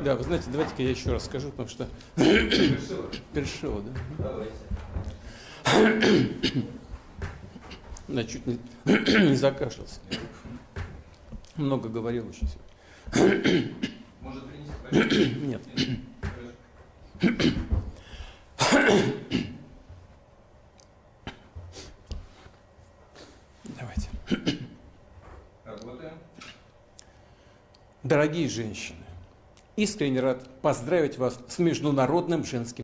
Да, вы знаете, давайте-ка я еще раз скажу, потому что... Першило, да? Да, чуть не закашлялся. Много говорил еще сегодня. Может, принести? Нет. Давайте. Работаем. Дорогие женщины, искренне рад поздравить вас с Международным женским